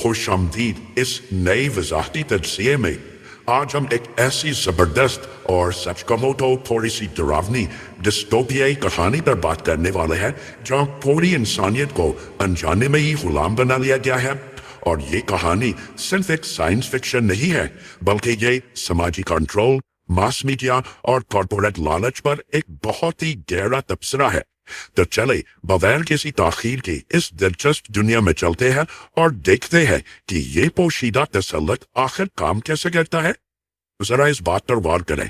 خوش آمدید اس نئی وضاحتی تجزیے میں آج ہم ایک ایسی زبردست اور سچ کہوں تو تھوڑی سی ڈراؤنی ڈسٹوپیائی کہانی پر بات کرنے والے ہیں جہاں پوری انسانیت کو انجانے میں ہی غلام بنا لیا گیا ہے۔ اور یہ کہانی صرف ایک سائنس فکشن نہیں ہے بلکہ یہ سماجی کنٹرول، ماس میڈیا اور کارپوریٹ لالچ پر ایک بہت ہی گہرا تبصرہ ہے۔ تو چلے بغیر کسی تاخیر کے اس دلچسپ دنیا میں چلتے ہیں اور دیکھتے ہیں کہ یہ پوشیدہ تسلط آخر کام کیسے کرتا ہے۔ ذرا اس بات پر غور کریں،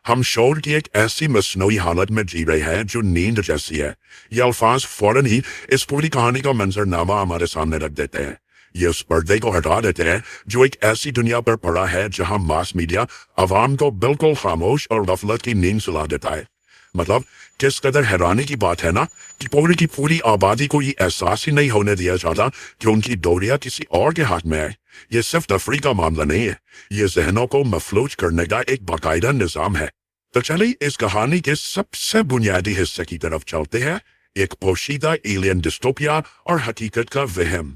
ہم شعور کی ایک ایسی مصنوعی حالت میں جی رہے ہیں جو نیند جیسی ہے۔ یہ الفاظ فوراً ہی اس پوری کہانی کا منظرنامہ ہمارے سامنے رکھ دیتے ہیں۔ یہ اس پردے کو ہٹا دیتے ہیں جو ایک ایسی دنیا پر پڑا ہے جہاں ماس میڈیا عوام کو بالکل خاموش اور غفلت کی نیند سلا دیتا ہے۔ مطلب کس قدر حیرانی کی بات ہے نا کہ پوری کی پوری آبادی کو یہ احساس ہی نہیں ہونے دیا جاتا کہ ان کی ڈوریا کسی اور کے ہاتھ میں ہے۔ یہ صرف تفریح کا معاملہ نہیں ہے، یہ ذہنوں کو مفلوج کرنے کا ایک باقاعدہ نظام ہے۔ تو چلیے اس کہانی کے سب سے بنیادی حصے کی طرف چلتے ہیں، ایک پوشیدہ ایلین ڈسٹوپیا اور حقیقت کا وہم۔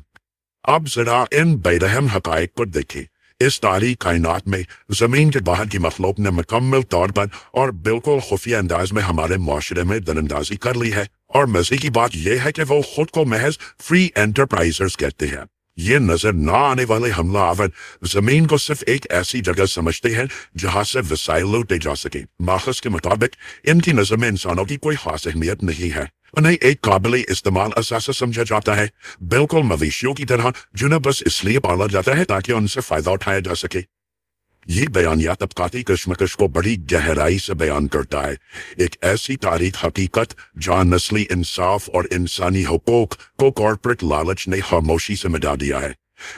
اب ذرا ان بے رحم حقائق پر دیکھیں۔ اس تاریخ کائنات میں زمین کے باہر کی مخلوق نے مکمل طور پر اور بالکل خفیہ انداز میں ہمارے معاشرے میں دراندازی کر لی ہے، اور مزے کی بات یہ ہے کہ وہ خود کو محض فری انٹرپرائزرز کہتے ہیں۔ یہ نظر نہ آنے والے حملہ آور زمین کو صرف ایک ایسی جگہ سمجھتے ہیں جہاں سے وسائل لوٹے جا سکے۔ ماخذ کے مطابق ان کی نظر میں انسانوں کی کوئی خاص اہمیت نہیں ہے، انہیں ایک قابل استعمال اثاثہ سمجھا جاتا ہے، بالکل مویشیوں کی طرح جنہیں بس اس لیے پالا جاتا ہے تاکہ ان سے فائدہ اٹھایا جا سکے۔ یہ بیانیہ طبقاتی کشمکش کو بڑی گہرائی سے بیان کرتا ہے، ایک ایسی تاریخ حقیقت جہاں نسلی انصاف اور انسانی حقوق کو کارپوریٹ لالچ نے خاموشی سے مٹا دیا ہے۔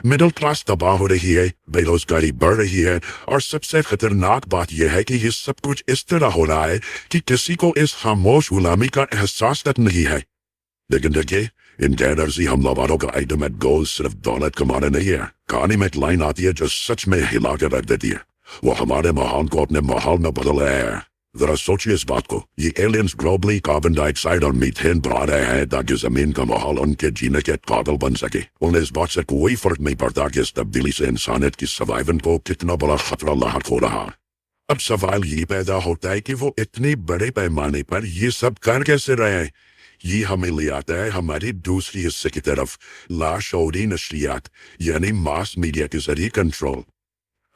مڈل کلاس تباہ ہو رہی ہے، بے روزگاری بڑھ رہی ہے، اور سب سے خطرناک بات یہ ہے کہ یہ سب کچھ اس طرح ہو رہا ہے کہ کسی کو اس خاموش غلامی کا احساس تک نہیں ہے۔ لیکن دیکھیے، ان غیر عرضی حملہ واروں کا الٹیمیٹ گول صرف دولت کمانا نہیں ہے۔ کہانی میں ایک لائن آتی ہے جو سچ میں ہلا کے رکھ دیتی ہے، وہ ہمارے ماحول کو اپنے ماحول میں بدل رہے ہیں۔ ذرا سوچیے اس بات کو، یہ ایلینز گلوبلی کاربن ڈائی آکسائڈ اور میتھین بڑھا رہے ہیں تاکہ زمین کا ماحول ان کے جینے کے قابل بن سکے۔ انہیں اس بات سے کوئی فرق نہیں پڑتا کہ اس تبدیلی سے انسانیت کی سروائیول کو کتنا بڑا خطرہ لاحق ہو رہا۔ اب سوال یہ پیدا ہوتا ہے کہ وہ اتنے بڑے پیمانے پر یہ سب کر کیسے رہے ہیں؟ یہ ہمیں لے آتا ہے ہماری دوسری حصے کی طرف، لاشعوری نشریات یعنی ماس میڈیا کے ذریعے کنٹرول۔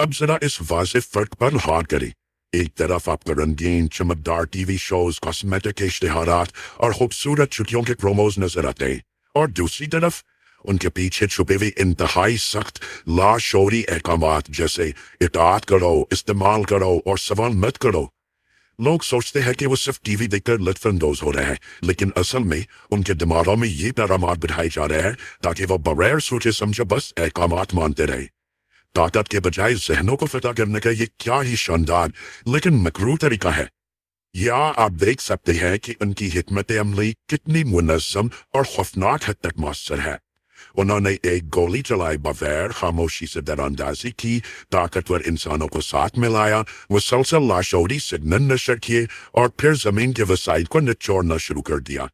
اب ذرا اس واضح فرق پر غور کریں۔ ایک طرف آپ کو رنگین چمکدار ٹی وی شوز، کاسمیٹک اشتہارات اور خوبصورت چھٹیوں کے پروموز نظر آتے ہیں، اور دوسری طرف ان کے پیچھے چھپے ہوئے انتہائی سخت لاشعوری احکامات جیسے اطاعت کرو، استعمال کرو اور سوال مت کرو۔ لوگ سوچتے ہیں کہ وہ صرف ٹی وی دیکھ کر لطف اندوز ہو رہے ہیں، لیکن اصل میں ان کے دماغوں میں یہ پیغامات بٹھائے جا رہے ہیں تاکہ وہ بغیر سوچے سمجھے بس احکامات مانتے رہے۔ طاقت کے بجائے ذہنوں کو فتح کرنے کا یہ کیا ہی شاندار لیکن مکروہ طریقہ ہے۔ یہاں آپ دیکھ سکتے ہیں کہ ان کی حکمت عملی کتنی منظم اور خوفناک حد تک مؤثر ہے۔ انہوں نے ایک گولی چلائے بغیر خاموشی سے دراندازی کی، طاقتور انسانوں کو ساتھ میں لایا، مسلسل لاشعوری سگنل نشر کیے اور پھر زمین کے وسائل کو نچوڑنا شروع کر دیا۔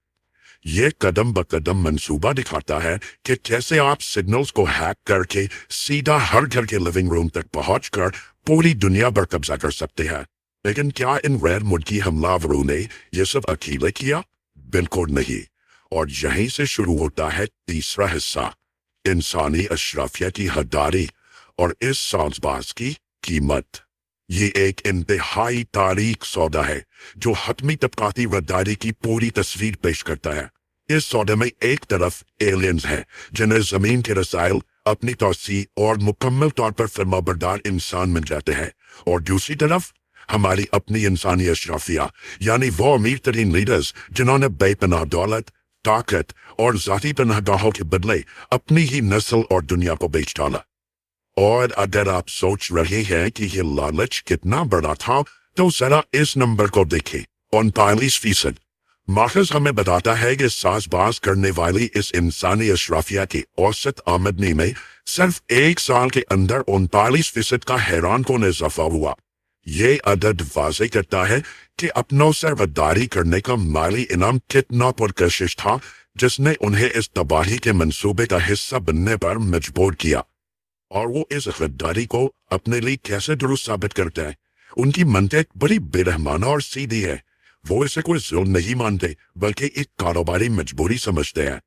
یہ قدم بقدم منصوبہ دکھاتا ہے کہ کیسے آپ سگنلز کو ہیک کر کے سیدھا ہر گھر کے لیونگ روم تک پہنچ کر پوری دنیا پر قبضہ کر سکتے ہیں۔ لیکن کیا ان غیر ملکی حملہ آوروں نے یہ سب اکیلے کیا؟ بالکل نہیں۔ اور یہیں سے شروع ہوتا ہے تیسرا حصہ، انسانی اشرافیہ کی حداری اور اس ساز باز کی قیمت۔ یہ ایک انتہائی تاریک سودا ہے جو حتمی طبقاتی غداری کی پوری تصویر پیش کرتا ہے۔ اس سودے میں ایک طرف ایلینز ہیں جنہیں زمین کے رسائل، اپنی توسیع اور مکمل طور پر فرمانبردار انسان مل جاتے ہیں، اور دوسری طرف ہماری اپنی انسانی اشرافیہ یعنی وہ امیر ترین لیڈرز جنہوں نے بے پناہ دولت، طاقت اور ذاتی پناہ گاہوں کے بدلے اپنی ہی نسل اور دنیا کو بیچ ڈالا۔ اور اگر آپ سوچ رہے ہیں کہ یہ لالچ کتنا بڑا تھا تو ذرا اس نمبر کو دیکھیں، 39%۔ ماخذ ہمیں بتاتا ہے کہ ساز باز کرنے والی اس انسانی اشرافیہ کی اوسط آمدنی میں صرف ایک سال کے اندر 39% کا حیران کن اضافہ ہوا۔ یہ عدد واضح کرتا ہے کہ اپنوں سے غداری کرنے کا مالی انعام کتنا پرکشش تھا جس نے انہیں اس تباہی کے منصوبے کا حصہ بننے پر مجبور کیا۔ اور وہ اس غداری کو اپنے لیے کیسے درست ثابت کرتا ہے؟ ان کی منطق بڑی بے رحمانہ اور سیدھی ہے۔ وہ اسے کوئی ظلم نہیں مانتے بلکہ ایک کاروباری مجبوری سمجھتے ہیں۔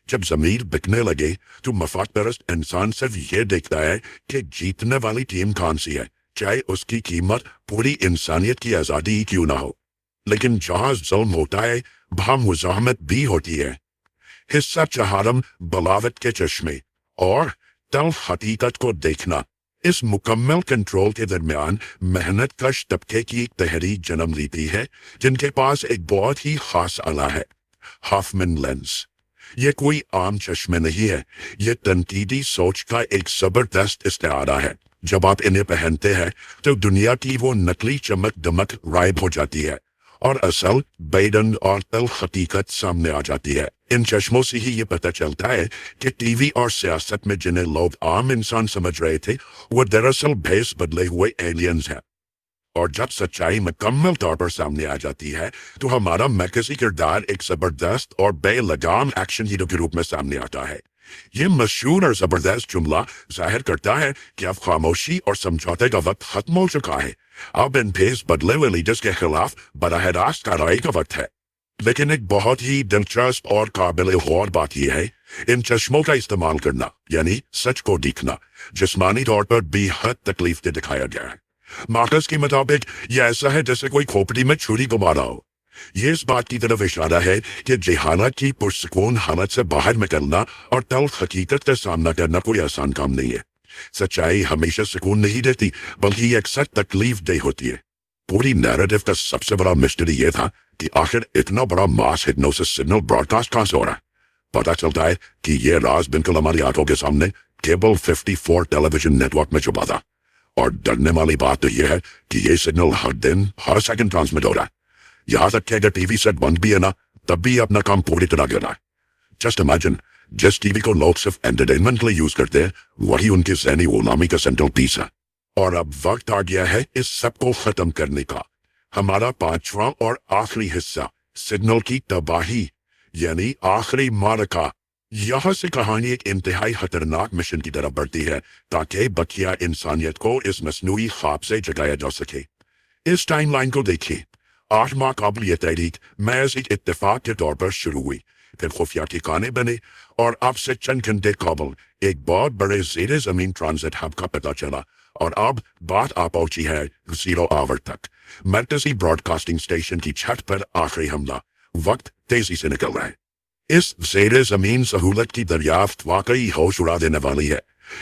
جب ضمیر بکنے لگے تو مفاد پرست انسان صرف یہ دیکھتا ہے کہ جیتنے والی ٹیم کون سی ہے، چاہے اس کی قیمت پوری انسانیت کی آزادی ہی کیوں نہ ہو۔ لیکن جہاں ظلم ہوتا ہے وہاں مزاحمت بھی ہوتی ہے۔ حصہ چہارم بلاوت کے چشمے اور تلخ حقیقت کو دیکھنا۔ اس مکمل کنٹرول کے درمیان محنت کش طبقے کی ایک تحریک جنم لیتی ہے جن کے پاس ایک بہت ہی خاص آلہ ہے، ہافمن لینس۔ یہ کوئی عام چشمے نہیں ہے، یہ تنقیدی سوچ کا ایک زبردست استعارہ ہے۔ جب آپ انہیں پہنتے ہیں تو دنیا کی وہ نقلی چمک دمک غائب ہو جاتی ہے اور اصل بیدن اور تلخ حقیقت سامنے آ جاتی ہے۔ ان چشموں سے ہی یہ پتہ چلتا ہے کہ ٹی وی اور سیاست میں جنہیں لوگ عام انسان سمجھ رہے تھے وہ دراصل بھیس بدلے ہوئے ایلینز ہیں۔ اور جب سچائی مکمل طور پر سامنے آ جاتی ہے تو ہمارا مرکزی کردار ایک زبردست اور بے لگام ایکشن ہیرو کے روپ میں سامنے آتا ہے۔ یہ مشہور اور زبردست جملہ ظاہر کرتا ہے کہ اب خاموشی اور سمجھوتے کا وقت ختم ہو چکا ہے۔ اب ان بھیس بدلے ہوئے لیڈرز کے خلاف براہ راست کارروائی کا وقت ہے۔ لیکن ایک بہت ہی دلچسپ اور قابل غور بات یہ ہے، ان چشموں کا استعمال کرنا یعنی سچ کو دیکھنا جسمانی طور پر بے حد تکلیف دہ دکھایا گیا ہے۔ مارکس کے مطابق یہ ایسا ہے جیسے کوئی کھوپڑی میں چھری کو مارا ہو۔ یہ اس بات کی طرف اشارہ ہے کہ جہالت کی پرسکون حالت سے باہر نکلنا اور تلخ حقیقت کا سامنا کرنا کوئی آسان کام نہیں ہے۔ سچائی ہمیشہ سکون نہیں دیتی بلکہ یہ اکثر تکلیف دہ ہوتی ہے۔ پوری نیریٹو کا سب سے بڑا مسٹری یہ تھا کہ آخر اتنا بڑا ماس ہپنوسس سگنل براڈ کاسٹ کہاں سے ہو رہا ہے؟ پتہ چلتا ہے کہ یہ راز بالکل ہماری آنکھوں کے سامنے کیبل 54 ٹیلی ویژن نیٹ ورک میں چھپا تھا۔ اور ڈرنے والی بات تو یہ ہے کہ یہ سگنل ہر دن ہر سیکنڈ ٹرانسمٹ ہو رہا ہے۔ یہاں تک کہ اگر ٹی وی سیٹ بند بھی ہے نا تب بھی اپنا کام پوری طرح کر رہا ہے۔ جسٹ امیجن، جس ٹی وی کو لوگ صرف انٹرٹینمنٹ کے لیے یوز کرتے ہیں وہی ان کی ذہنی غلامی کا سینٹرل پیس ہے۔ اور اب وقت آ گیا ہے اس سب کو ختم کرنے کا۔ ہمارا پانچواں اور آخری حصہ، سگنل کی تباہی یعنی آخری معرکہ۔ یہاں سے کہانی ایک انتہائی خطرناک مشن کی طرف بڑھتی ہے تاکہ بقیہ انسانیت کو اس مصنوعی خواب سے جگایا جا سکے۔ اس ٹائم لائن کو دیکھیں۔ 8 ماہ قبل یہ تحریک محض ایک اتفاق کے طور پر شروع ہوئی، پھر خفیہ ٹھکانے بنے اور اب سے چند گھنٹے قبل ایک بہت بڑے زیر زمین ٹرانزٹ ہب کا پتہ چلا، اور اب بات آ پہنچی ہے 0 آور تک۔ مرکزی براڈ کاسٹنگ اسٹیشن کی چھت پر آخری حملہ۔ وقت تیزی سے نکل رہا ہے۔ اس زیر زمین سہولت کی دریافت واقعی ہوش اڑا دینے والی ہے۔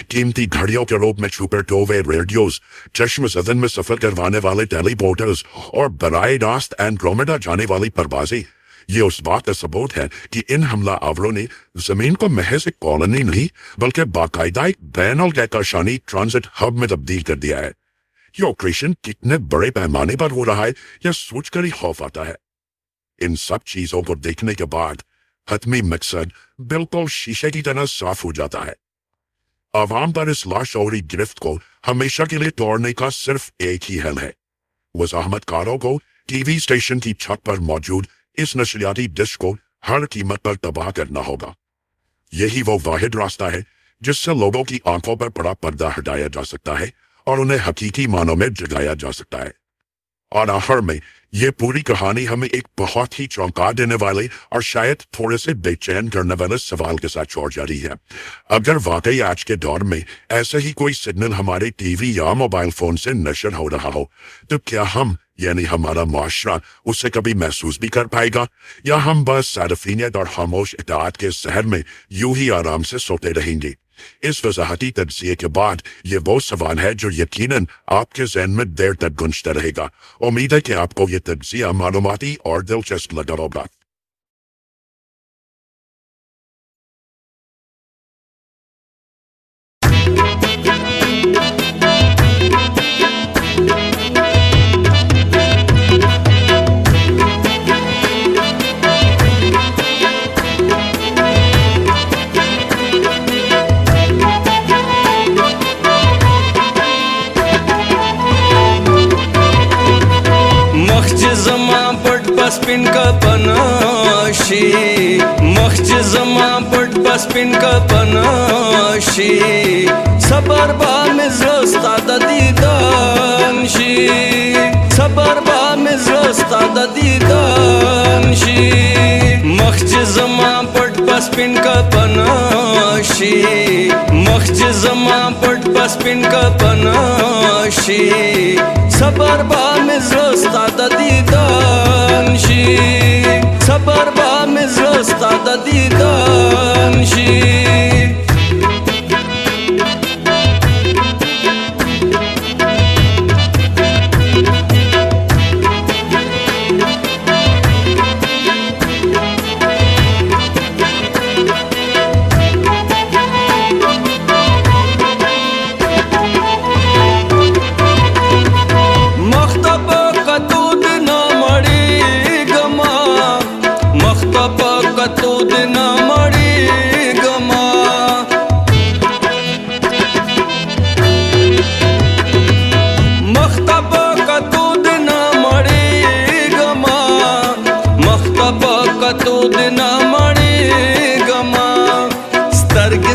قیمتی گھڑیوں کے روپ میں چھپے ٹووے ریڈیوز، چشم زدن میں سفر کروانے والے ٹیلی پورٹرز اور براہ راست اینڈرومیڈا جانے والی پروازیں، یہ اس بات کا ثبوت ہے کہ ان حملہ آوروں نے زمین کو محض ایک کالونی نہیں بلکہ باقاعدہ ایک بین الکہکشانی ٹرانزٹ ہب میں تبدیل کر دیا ہے۔ یہ آپریشن کتنے بڑے پیمانے پر ہو رہا ہے یہ سوچ کر ہی خوف آتا ہے۔ ان سب چیزوں کو دیکھنے کے بعد حتمی مقصد بالکل شیشے کی طرح صاف ہو جاتا ہے۔ عوام پر اس لاشعوری گرفت کو ہمیشہ کے لیے توڑنے کا صرف ایک ہی حل ہے۔ وضاحت کاروں کو ٹی وی اسٹیشن کی چھت پر موجود اس نشریاتی ڈش کو ہر قیمت پر تباہ کرنا ہوگا۔ یہی وہ واحد راستہ ہے جس سے لوگوں کی آنکھوں پر پڑا پردہ ہٹایا جا سکتا ہے اور انہیں حقیقی معنوں میں جگایا جا سکتا ہے۔ اور آخر میں یہ پوری کہانی ہمیں ایک بہت ہی چونکا دینے والے اور شاید تھوڑے سے بے چین کرنے والے سوال کے ساتھ چھوڑ جا رہی ہے۔ اگر واقعی آج کے دور میں ایسا ہی کوئی سگنل ہمارے ٹی وی یا موبائل فون سے نشر ہو رہا ہو تو کیا ہم یعنی ہمارا معاشرہ اسے کبھی محسوس بھی کر پائے گا، یا ہم بس صارفینیت اور خاموش اطاعت کے شہر میں یوں ہی آرام سے سوتے رہیں گے؟ اس وضاحتی تجزیے کے بعد یہ وہ سوال ہے جو یقیناً آپ کے ذہن میں دیر تک گونجتا رہے گا۔ امید ہے کہ آپ کو یہ تجزیہ معلوماتی اور دلچسپ لگا ہوگا۔ زما پٹ پر بسپن کپناشی مخچ زمان پٹ بسپن کپناشی صبر با مزرستا دا دیدانشی صبر با مزرستا دا دیدانشی مخچ زمان پٹ بسپن کپناشی مخچ زمان پٹ بسپن کپناشی صبر با مزرستا دا دیدانشی صبر با مزرستا دا دیدانشی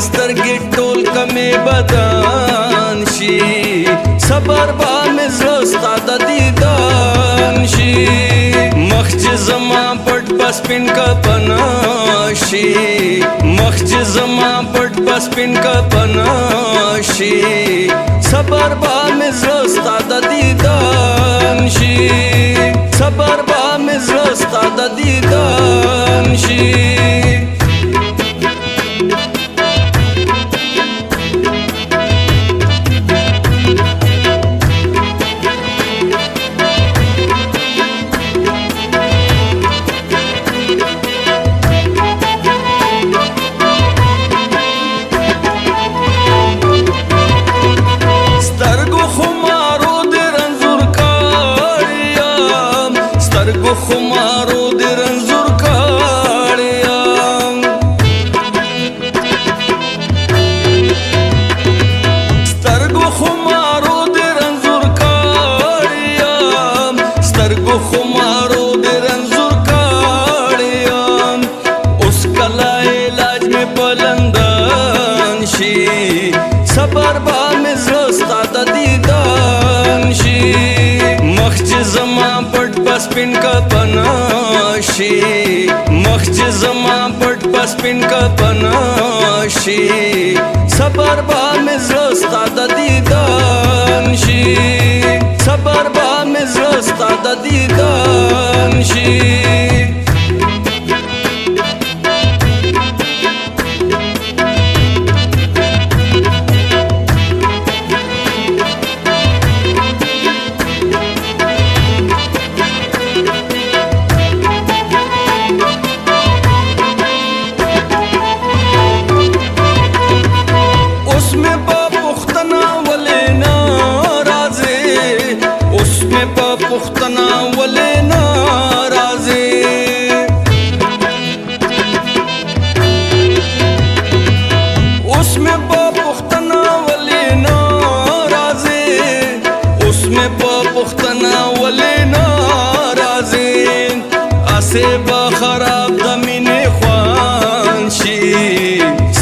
سترگی ٹول کمی بدانشی صبر با مزرستا دا دیدانشی مخچ زمان پٹ بسپن کپناشی مخچ زمان پٹ بسپن کپناشی صبر با مزرستا دا دیدانشی صبر با مزرستا دا دیدانشی خمارو دی رنزور کاڑیام سترگو خمارو دی رنزور کاڑیام سترگو خمارو دی رنزور کاڑیام اس کلا علاج میں بلندانشی صبر با مزرستا دا دیدانشی مخچ زمان پٹ بسپن کپناشی مخچ زمان پٹ بسپن کپناشی صبر با مزرستا دا دیدانشی صبر با مزرستا دا دیدانشی پختنا ولی نارازی اس میں پا پختنا ولی نارازی اس میں پا پختنا ولی نارازی اسے با خراب دمین خوانشی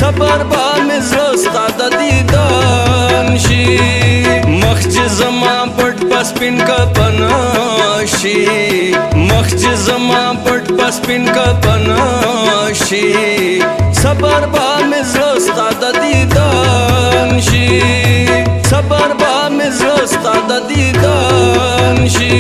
صبر با مزرستا دا دیدانشی مخچ زمان پٹ بسپن کپناشی مخچ زمان پٹ بسپن کپناشی صبر با مزرستا دا دیدانشی صبر با مزرستا دا دیدانشی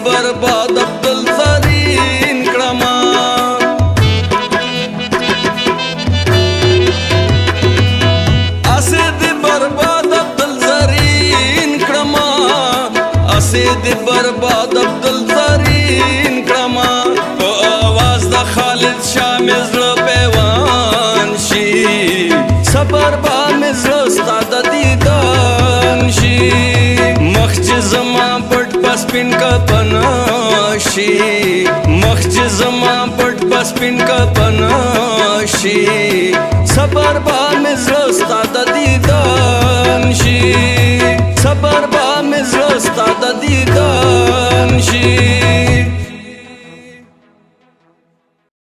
برباد عبدالزرین شي مخ چې زما پټ پسپین کا پناشي صبر با مې زړه